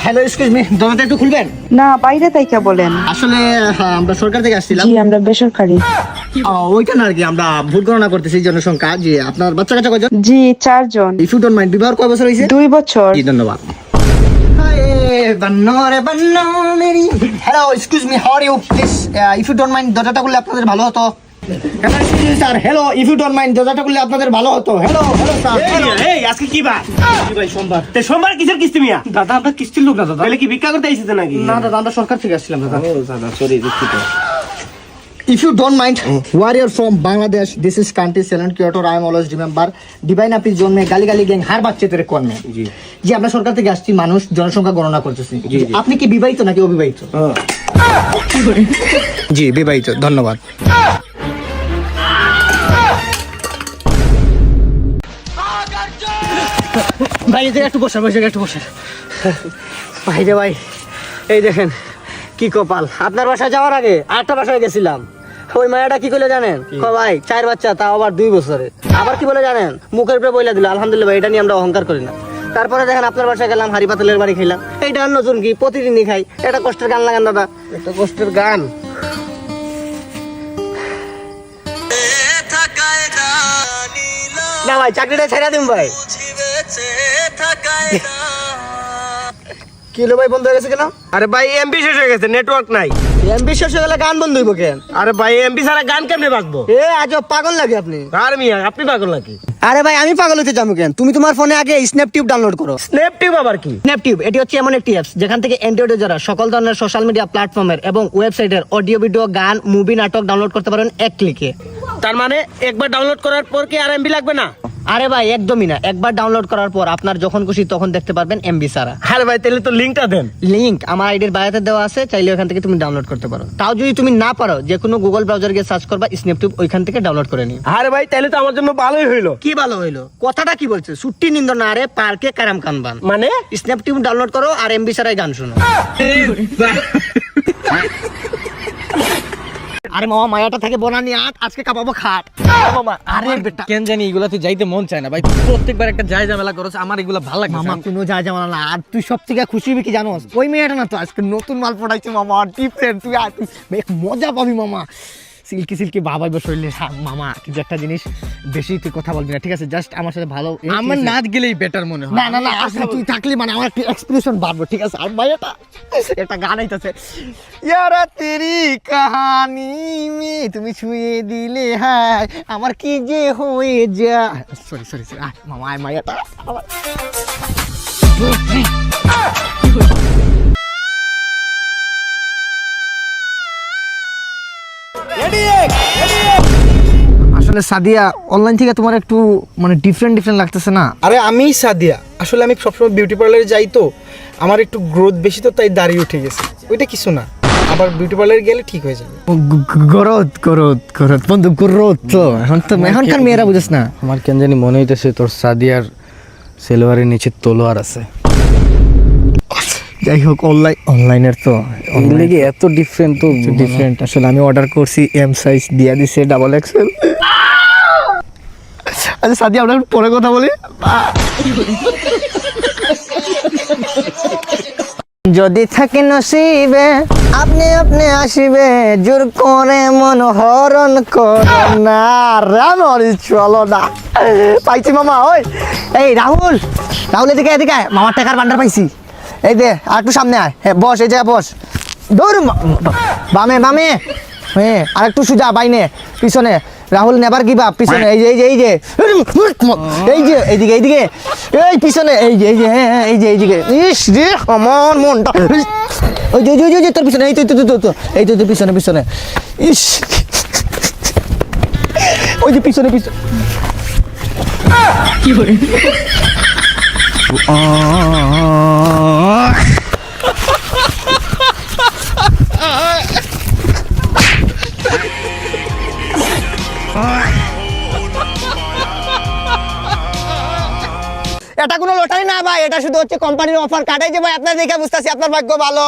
Hello excuse me, দরজাটা একটু খুলবেন? না, বাইরে তাইকা বলেন। আসলে আমরা সরকার থেকে আসছিলাম। জি, আমরা বেসরকারি। ওইখানে আর কি আমরা ভোট গণনা করতেছি জনসংখ্যা। জি, আপনার বাচ্চা কাচ্চা কয়জন? জি, 4 জন। ইফ ইউ ডোন্ট মাইন্ড, বিবাহ কয় বছর হয়েছে? 2 বছর। জি, ধন্যবাদ। Hello excuse me, how are you? Please if you don't mind দরজাটা খুললে আপনাদের ভালো হতো। Sir hello, if you don't mind দরজাটা খুললে আপনাদের ভালো হতো। Hello hello sir. এই আজকে কি বার? ভাই সোমবার। তে সোমবার কিসের কিস্তি মিয়া? দাদা আমরা কিস্তির লোক না দাদা। তাহলে কি ভিক্ষা করতে আইছিস নাকি? না দাদা, আমরা সরকার থেকে আসছিলাম দাদা। ও দাদা সরি দুঃখিত। If you don't mind, warrior from Bangladesh, this is country Salon Kyoto. I am always remember. Divine আপনি জন্মে গালি গালি গ্যাং হার বাচ্চা তেরে কর্মে। জি জি, আমরা সরকার থেকে আসছি, মানুষ জনসংখ্যা গণনা করতেছি। জি, জি। আপনি কি বিবাহিত নাকি অবিবাহিত? জি বিবাহিত, ধন্যবাদ। ভাই এই জায়গায় একটু বসে, একটু বসে। ভাই রে ভাই, এই দেখেন কি কপাল। আপনার বাসায় যাওয়ার আগে আরেকটা বাসায় গেছিলাম। ওই মায়াটা কি করলে জানেন? ভাই 4 বাচ্চা, তাও আবার 2 বছরে। আবার কি বলে জানেন? মুখের উপরে বইলা দিল আলহামদুলিল্লাহ। ভাই এটা নিয়ে আমরা অহংকার করি না। তারপরে দেখেন আপনার বাসায় গেলাম, হাড়ি পাতলের বাড়ি খাইলাম। এইটা আর নতুন কি, প্রতিদিনই খাই। এটা কষ্টের গান লাগান দাদা, একটা কষ্টের গান। না ভাই চাকরিটা ছেড়ে দিন ভাই। কি হলো ভাই, বন্ধ হয়ে গেছে কেন? আরে ভাই এমবি শেষ হয়ে গেছে, নেটওয়ার্ক নাই। এমবি শেষ হয়ে গেলে গান বন্ধ হইব কেন? আরে ভাই এমবি ছাড়া গান কেমনে বাজবো? এ আজব পাগল লাগে আপনি। আর মিয়া আপনি পাগল নাকি? আরে ভাই আমি পাগল হতে যাবো কেন? তুমি তোমার ফোনে আগে স্ন্যাপটিউব ডাউনলোড করো। স্ন্যাপটিউব আবার কি? স্ন্যাপটিউব এটি হচ্ছে এমন একটি অ্যাপস যেখান থেকে অ্যান্ড্রয়েডে যারা সকল ধরনের সোশ্যাল মিডিয়া প্ল্যাটফর্মের এবং ওয়েবসাইটের অডিও ভিডিও গান মুভি নাটক ডাউনলোড করতে পারেন এক ক্লিকে। তার মানে একবার ডাউনলোড করার পর কি আর এমবি লাগবে না? আরে ভাই একদমই না, একবার ডাউনলোড করার পর আপনার যখন খুশি তখন দেখতে পারবেন এমবি ছাড়া। আরে ভাই তাহলে তো লিংকটা দেন। লিংক আমার আইডির বায়োতে দেওয়া আছে, চাইলে ওখান থেকে তুমি ডাউনলোড করতে পারো। তাও যদি তুমি না পারো, যে কোনো গুগল ব্রাউজার গিয়ে সার্চ করবা স্ন্যাপটিউব, ওইখান থেকে ডাউনলোড করে নিও। আরে ভাই তাহলে তো আমার জন্য ভালোই হইলো। কি ভালো হইলো? কথাটা কি বলছে? ছুটি নিন্দ না রে, পার্কে কারাম কানবান। মানে স্ন্যাপটিউব ডাউনলোড করো আর এমবি ছাড়াই গান শোনো। আরে মামা মায়াটা থেকে বনানি আজকে কাঁপাবো খাট। মামা আরে বেটা কেন জানি এগুলাতে যাইতে মন চায় না ভাই। তুই প্রত্যেকবার একটা যায় ঝামেলা করছ, আমার এগুলা ভালো লাগে মামা কোনো যায় যাওয়া না। আর তুই সব থেকে খুশি হবি কি জানোস? ওই মেয়েটা না তো আজকে নতুন মাল পড়াইছে মামা, ডিফারেন্ট। তুই আর তুই মজা পাবি মামা। সিল্কি সিল্কি বাবাই বসলে মামা। কিন্তু একটা জিনিস, বেশি তুই কথা বলবি না, ঠিক আছে? জাস্ট আমার সাথে ভালো। আমার নাচ গেলেই বেটার মনে হয়। না না না, আসলে তুই থাকলি মানে আমার একটু এক্সপ্রেশন বাড়বো, ঠিক আছে? আর ভাই এটা গান আইতাছে, ইয়ারা তেরি কাহানি মে তুমি ছুঁয়ে দিলে হায় আমার কি যে হয়ে যা। সরি সরি সরি মামা, আয় মায়াটা আসলে সাদিয়া, অনলাইন থেকে তোমার একটু মানে ডিফারেন্ট লাগতেছে না? আরে আমি সাদিয়া, আসলে আমি সবসময় বিউটি পার্লারে যাই তো, আমার একটু গ্রোথ বেশি তো, তাই দাড়ি উঠে গেছে। ওইটা কিছু না, আবার বিউটি পার্লারে গেলে ঠিক হয়ে যাবে। গরদ গরদ গরদ বন্ধু, গরদ তো এখনকার মেয়েরা বুঝছ না। আমার কেন জানি মনে হইতেছে তোর সাদিয়ার সেলোয়ারের নিচে তলোয়ার আছে। যাই হোক, অনলাইনের তো লেগে এত ডিফারেন্ট তো ডিফারেন্ট। আসলে আমি অর্ডার করছি, এম সাইজ দিয়া দিছে XXL। আচ্ছা সাদিয়া, আমরা পরে কথা বলি। যদি থাকে নসিবে আপনি আপনি আসিবে, জোর করে মন হরণ করো না। রামরি চলো না, পাইছি মামা। ওই এই রাহুল, এদিকে এদিকে, মামার টাকার ভান্ডার পাইছি। এই দে, আর একটু সামনে আয়। হ্যাঁ বস, এই জায়গায় বস। দৌড় বামে বামে, হ্যাঁ আর একটু সুজা বাইনে পিছনে। রাহুল নেবার গিভ আপ, পিছনে এই যে এই যে এইদিকে এইদিকে, এই পিছনে এই যে হ্যাঁ হ্যাঁ এই যে এইদিকে। ইস রে আমার মনটা, ওই যে তোর পিছনে, এই তো এই তো পিছনে পিছনে। ইস ওই যে পিছনে পিছনে। কি বলে এটা কোনো লটারি না ভাই, এটা শুধু হচ্ছে কোম্পানির অফার কাটাই যে ভাই আপনার দেখে বুঝতেছি আপনার ভাগ্য ভালো।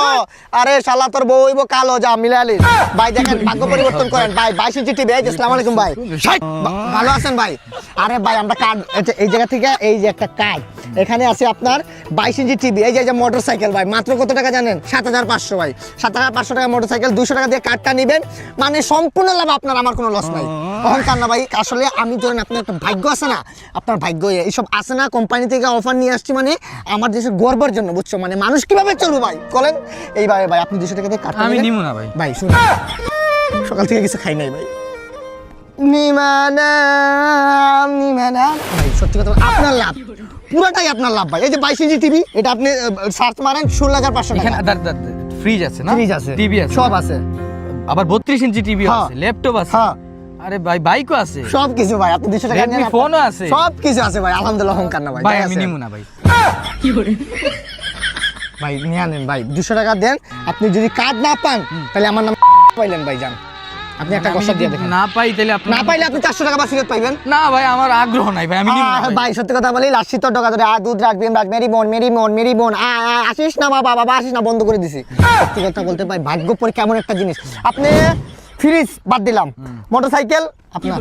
আরে শালা তোর বউ হইব কালো, যা মিলালি ভাই, দেখেন ভাগ্য পরিবর্তন করেন ভাই। 22 ইঞ্চি টিভি। আসসালামু আলাইকুম ভাই, ভালো আছেন ভাই? আরে ভাই আমরা কার্ড এই জায়গা থেকে, এই যে একটা কার্ড এখানে আছে আপনার 22 ইঞ্চি টিভি। এই যে মোটরসাইকেল ভাই, মাত্র কত টাকা জানেন? 7500 ভাই, 7500 টাকা মোটরসাইকেল। 200 টাকা দিয়ে কার্ডটা নেবেন, মানে সম্পূর্ণ লাভ আপনার, আমার কোনো লস নাই। অহংকার না ভাই, আসলে আমি ধরেন আপনার একটা ভাগ্য আছে না, আপনার ভাগ্য এইসব আছে না, কোম্পানি থেকে অফার নিয়ে আসছি, মানে আমার দেশের গর্বের জন্য, বুঝছো? মানে মানুষ কিভাবে চলবে ভাই বলেন? এইভাবে ভাই আপনি 200 টাকা দিয়ে কার্ডটা আমি নেবেন। নিবো না ভাই। ভাই শুনুন, সকাল থেকে কিছু খাই নাই ভাই। নিমানা নিমানা ভাই, সত্যি কথা আপনার লাভ, পুরোটাই আপনার লাভ ভাই। এই যে 22 ইঞ্চি টিভি, এটা আপনি সার্চ মারেন 16,500 এখানে টাকা। ফ্রিজ আছে না? ফ্রিজ আছে, টিভি আছে, সব আছে, আবার 32 ইঞ্চি টিভি হ্যাঁ। আছে, ল্যাপটপ আছে। হ্যাঁ। আরে ভাই বাইকও আছে, সব কিছু ভাই। আপনি 200 টাকা Redmi নিয়ে ফোনও আছে। সব কিছু আছে ভাই, আলহামদুলিল্লাহ। অহংকার না ভাই, ভাই তাই আমি আছে। নিবো না ভাই। ভাই নিয়ে আনেন ভাই, 200 টাকা দেন। আপনি যদি কার্ড না পান তাহলে আমার নাম পাইলেন ভাই, যান আপনি একটা আমি কথা যদি দিয়ে দেখেন। না পাই তাহলে আপনি না পাইলে আপনি 400 টাকা বা ফেরত পাইবেন। না ভাই, আমার আগ্রহ নাই ভাই, আমি নিবো না ভাই। ভাই সত্যি কথা বলি, লাস্ট শীত টাকা ধরে দুধ রাখবি মেরি বোন মেরি বোন মেরি বোন, আসিস না বাবা, বাবা আসিস না, বন্ধ করে দিছি। সত্যি কথা বলতে ভাই, ভাগ্য পরীক্ষা এমন একটা জিনিস। আপনি ফ্রিজ বাদ দিলাম, মোটরসাইকেল আপনার,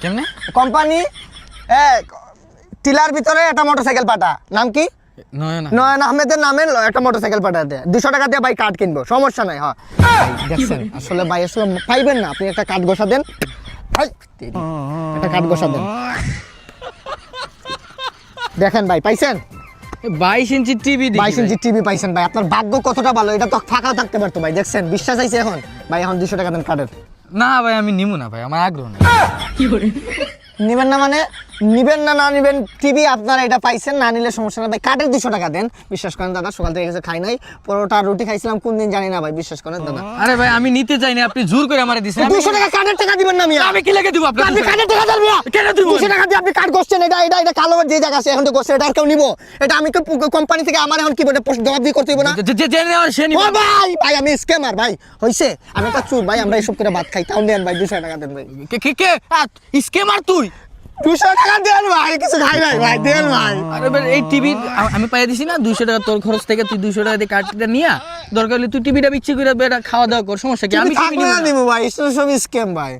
কেমনে? কোম্পানি টিলার ভিতরে একটা মোটরসাইকেল পাঠা, নাম কি? নয়ন নয়ন আহমেদের নামে একটা মোটরসাইকেল পাঠাতে 200 টাকা দিয়ে ভাই কার্ড কিনবো, সমস্যা নাই। হ্যাঁ দেখছেন, আসলে ভাই আসলে পাইবেন না, আপনি একটা কার্ড ঘষা দেন ভাই, একটা কার্ড ঘষা দেন, দেখেন ভাই পাইছেন 22 ইঞ্চি টিভি। 22 ইঞ্চি টিভি পাইছেন ভাই। আপনার ভাগ্য কতটা ভালো, এটা তো ফাঁকাও থাকতে পারতো ভাই, দেখছেন? বিশ্বাস আছে এখন ভাই? এখন 200 টাকা দেন কার্ডের। না ভাই আমি নিবো না ভাই, আমার আগ্রহ নাই। নিবেন না মানে নিবেন না, না নিবেন টিভি আপনারা এটা পাইছেন, না নিলে সমস্যা না ভাই, কার্ডের 200 টাকা দেন। বিশ্বাস করেন দাদা, সকাল থেকে কিছু খাই নাই, পরোটা রুটি খাইছিলাম কোন দিন জানি না ভাই, বিশ্বাস করেন দাদা। আরে ভাই আমি নিতে চাই না, আপনি জোর করে আমারে দিছেন। 200 টাকা কার্ডের টাকা দিবেন না মিয়া? আমি কি লাগে দিব আপনাকে? আপনি কার্ডের টাকা দেন মিয়া? কেন দিব? 200 টাকা দিয়ে আপনি কার্ড করছেন, এটা কালো যে জায়গা আছে এখন তো করছে, এটা আর কেউ নিবো? এটা আমি কোম্পানি থেকে আমার এখন কি বলে জবাব দিয়ে করতে হইব না? যে জেনে নেওয়ার সে নিবে। ও ভাই ভাই আমি স্ক্যামার ভাই, হইছে? আমি একটা চুর ভাই, আমরা এইসব করে ভাত খাই, তাও দেন ভাই 200 টাকা দেন ভাই। কে স্কেমার তুই? 200 টাকা দেন ভাই, কিছু খাই নাই ভাই, দেন ভাই। আরে ভাই এই টিভি আমি পাইয়া দিছি না, 200 টাকা তোর খরচ থেকে তুই 200 টাকা দিয়ে কার্ডটা নিয়া, দরকার হলে তুই টিভিটা বিক্রি করে খাওয়া দাওয়া কর, সমস্যা কি? আমি টিভি থাকলে নিবো না না। দিব ভাই, সব স্ক্যাম ভাই।